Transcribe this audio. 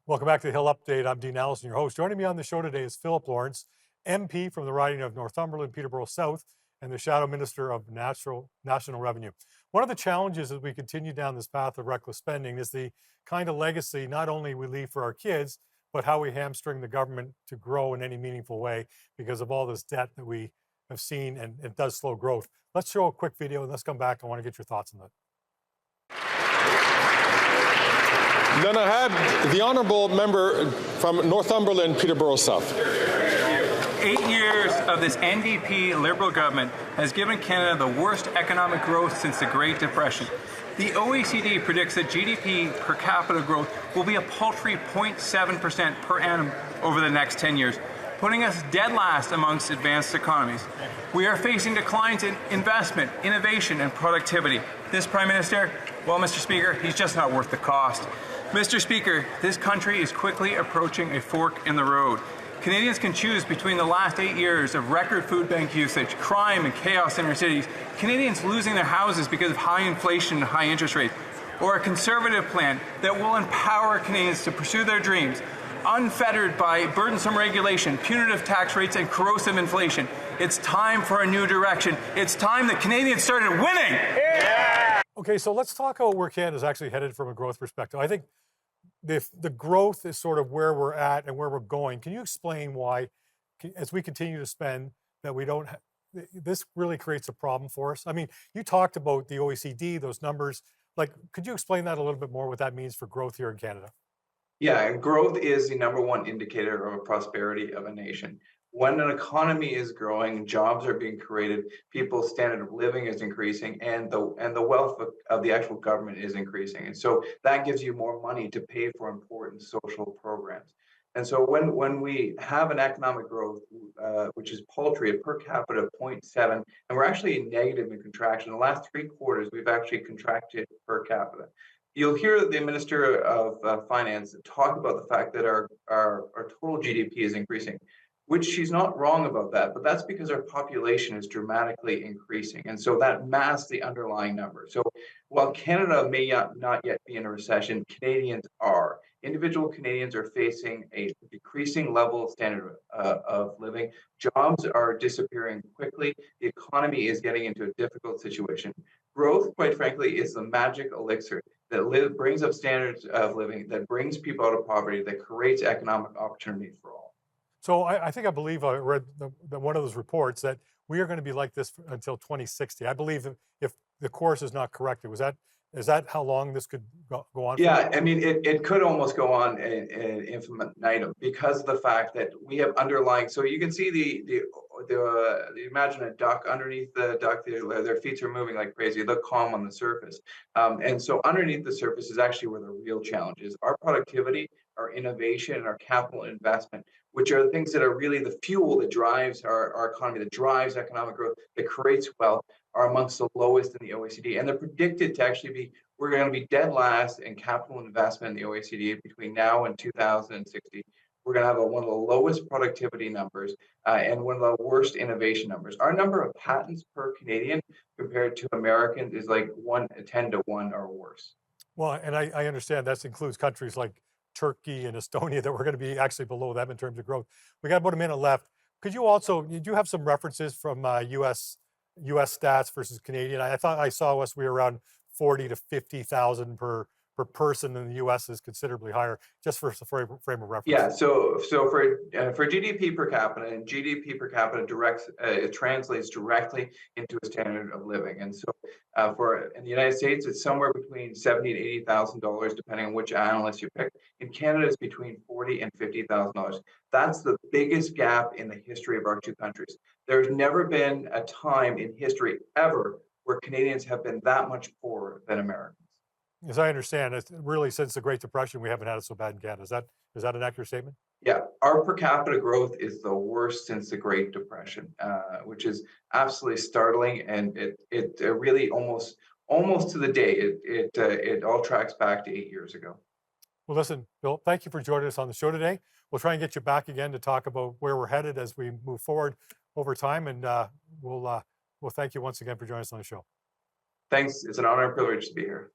Welcome back to the Hill Update. I'm Dean Allison, your host. Joining me on the show today is Phillip Lawrence, MP from the riding of Northumberland, Peterborough South, and the Shadow Minister of National Revenue. One of the challenges as we continue down this path of reckless spending is the kind of legacy not only we leave for our kids, but how we hamstring the government to grow in any meaningful way because of all this debt that we have seen, and it does slow growth. Let's show a quick video and let's come back. I want to get your thoughts on that. Then I had the honourable member from Northumberland, Peterborough South. 8 years of this NDP Liberal government has given Canada the worst economic growth since the Great Depression. The OECD predicts that GDP per capita growth will be a paltry 0.7% per annum over the next 10 years, putting us dead last amongst advanced economies. We are facing declines in investment, innovation, and productivity. This Prime Minister, well, Mr. Speaker, he's just not worth the cost. Mr. Speaker, this country is quickly approaching a fork in the road. Canadians can choose between the last 8 years of record food bank usage, crime and chaos in our cities, Canadians losing their houses because of high inflation and high interest rates, or a conservative plan that will empower Canadians to pursue their dreams, unfettered by burdensome regulation, punitive tax rates, and corrosive inflation. It's time for a new direction. It's time that Canadians started winning. Yeah! Okay, so let's talk about where Canada's actually headed from a growth perspective. I think the growth is sort of where we're at and where we're going. Can you explain why, as we continue to spend, that we don't, this really creates a problem for us? I mean, you talked about the OECD, those numbers. Like, could you explain that a little bit more, what that means for growth here in Canada? Yeah, growth is the number one indicator of a prosperity of a nation. When an economy is growing, jobs are being created, people's standard of living is increasing, and the wealth of the actual government is increasing. And so that gives you more money to pay for important social programs. And so when we have an economic growth, which is paltry, a per capita of 0.7, and we're actually negative in contraction. The last 3 quarters, we've actually contracted per capita. You'll hear the Minister of Finance talk about the fact that our total GDP is increasing, which she's not wrong about that, but that's because our population is dramatically increasing. And so that masks the underlying number. So while Canada may not yet be in a recession, Canadians are. Individual Canadians are facing a decreasing level of standard of living. Jobs are disappearing quickly. The economy is getting into a difficult situation. Growth, quite frankly, is the magic elixir that brings up standards of living, that brings people out of poverty, that creates economic opportunity for all. So I believe I read one of those reports that we are going to be like this until 2060. I believe that if the course is not corrected, is that how long this could go on? Yeah, I mean, it could almost go on in infinitum because of the fact that we have underlying. So you can see imagine a duck. Underneath the duck, their feet are moving like crazy. They look calm on the surface, and so underneath the surface is actually where the real challenge is. Our productivity, our innovation, and our capital investment, which are the things that are really the fuel that drives our economy, that drives economic growth, that creates wealth, are amongst the lowest in the OECD. And they're predicted to actually be, we're going to be dead last in capital investment in the OECD between now and 2060. We're going to have one of the lowest productivity numbers and one of the worst innovation numbers. Our number of patents per Canadian compared to Americans is like 10 to 1 or worse. Well, and I understand that includes countries like Turkey and Estonia that we're going to be actually below them in terms of growth. We got about a minute left. Could you also, you do have some references from US stats versus Canadian? I thought I saw we were around 40 to 50,000 per person, in the US is considerably higher, just for a frame of reference. Yeah, so for GDP per capita, and GDP per capita it translates directly into a standard of living. And so in the United States, it's somewhere between $70,000 to $80,000, depending on which analyst you pick. In Canada, it's between $40,000 and $50,000. That's the biggest gap in the history of our two countries. There's never been a time in history ever where Canadians have been that much poorer than Americans. As I understand, it's really since the Great Depression, we haven't had it so bad in Canada. Is that an accurate statement? Yeah, our per capita growth is the worst since the Great Depression, which is absolutely startling, and it really almost to the day it all tracks back to 8 years ago. Well, listen, Bill, thank you for joining us on the show today. We'll try and get you back again to talk about where we're headed as we move forward over time, and we'll thank you once again for joining us on the show. Thanks. It's an honor and privilege to be here.